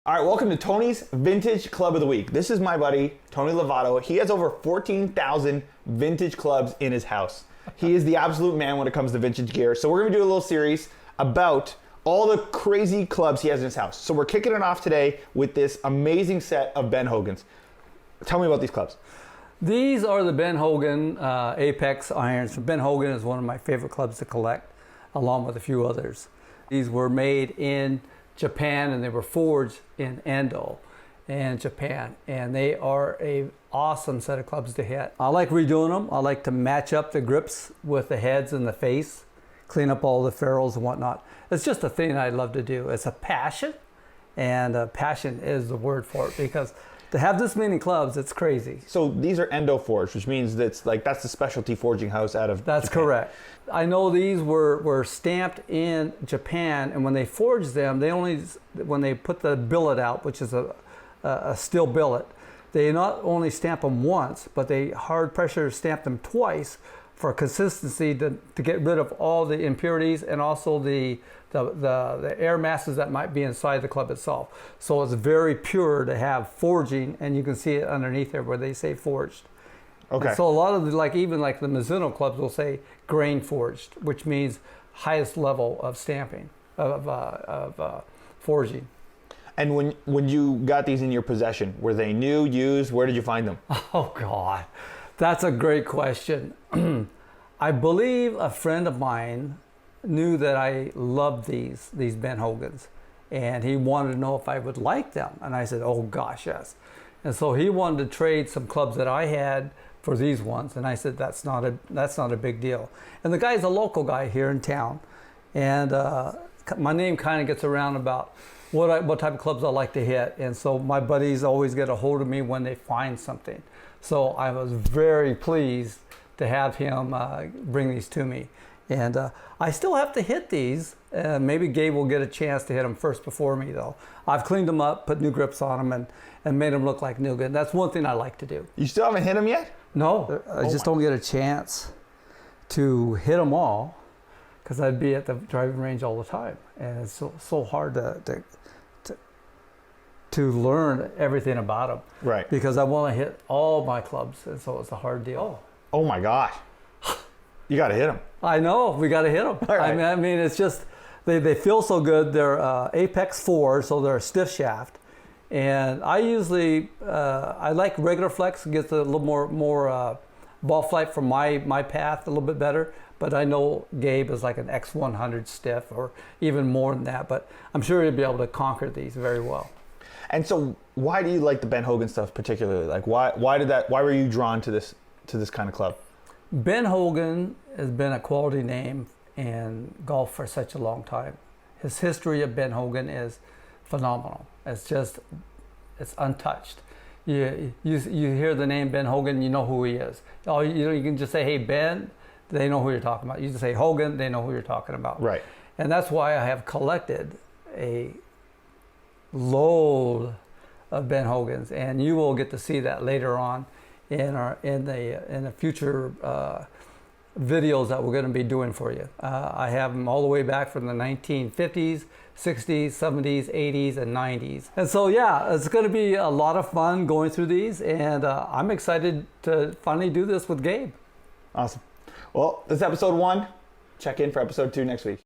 All right, welcome to Tony's Vintage Club of the Week. This is my buddy, Tony Lovato. He has over 14,000 vintage clubs in his house. He is the absolute man when it comes to vintage gear. So we're gonna do a little series about all the crazy clubs he has in his house. So we're kicking it off today with this amazing set of Ben Hogans. Tell me about these clubs. These are the Ben Hogan Apex irons. Ben Hogan is one of my favorite clubs to collect, along with a few others. These were made in Japan and they were forged in Endo in Japan, and they are a awesome set of clubs to hit. I like redoing them. I like to match up the grips with the heads and the face, clean up all the ferrules and whatnot. It's just a thing I love to do. It's a passion, and passion is the word for it, because to have this many clubs, it's crazy. So these are Endo forged, which means that's the specialty forging house out of That's Japan. correct. I know these were stamped in Japan, and when they forged them, when they put the billet out, which is a steel billet, they not only stamp them once, but they hard pressure stamp them twice for consistency to get rid of all the impurities and also the air masses that might be inside the club itself. So it's very pure to have forging, and you can see it underneath there where they say forged. Okay. And so a lot of even the Mizuno clubs will say grain forged, which means highest level of stamping, of forging. And when you got these in your possession, were they new, used? Where did you find them? Oh God, that's a great question. I believe a friend of mine knew that I loved these Ben Hogans, and he wanted to know if I would like them. And I said, oh gosh, yes. And so he wanted to trade some clubs that I had for these ones, and I said that's not a big deal. And the guy's a local guy here in town, and my name kind of gets around about what type of clubs I like to hit, and so my buddies always get a hold of me when they find something. So I was very pleased to have him bring these to me. And I still have to hit these. Maybe Gabe will get a chance to hit them first before me, though. I've cleaned them up, put new grips on them, and made them look like new again. That's one thing I like to do. You still haven't hit them yet? No, I just don't get a chance to hit them all, because I'd be at the driving range all the time, and it's so hard to learn everything about them. Right. Because I want to hit all my clubs, and so it's a hard deal. Oh my gosh. You got to hit them. I know, we got to hit them. Right. I mean, it's just, they feel so good. They're Apex 4, so they're a stiff shaft. And I usually, I like regular flex, gets a little more ball flight from my path a little bit better. But I know Gabe is like an X100 stiff, or even more than that. But I'm sure he'll be able to conquer these very well. And so why do you like the Ben Hogan stuff particularly? Like why were you drawn to this kind of club? Ben Hogan has been a quality name in golf for such a long time. His history of Ben Hogan is phenomenal. It's untouched. You hear the name Ben Hogan, you know who he is. Oh, you can just say, hey, Ben, they know who you're talking about. You just say Hogan, they know who you're talking about. Right. And that's why I have collected a load of Ben Hogans, and you will get to see that later on in the future videos that we're going to be doing for you. I have them all the way back from the 1950s, 60s, 70s, 80s, and 90s. And so yeah, it's going to be a lot of fun going through these, and I'm excited to finally do this with Gabe. Awesome. Well, this is episode 1. Check in for episode 2 next week.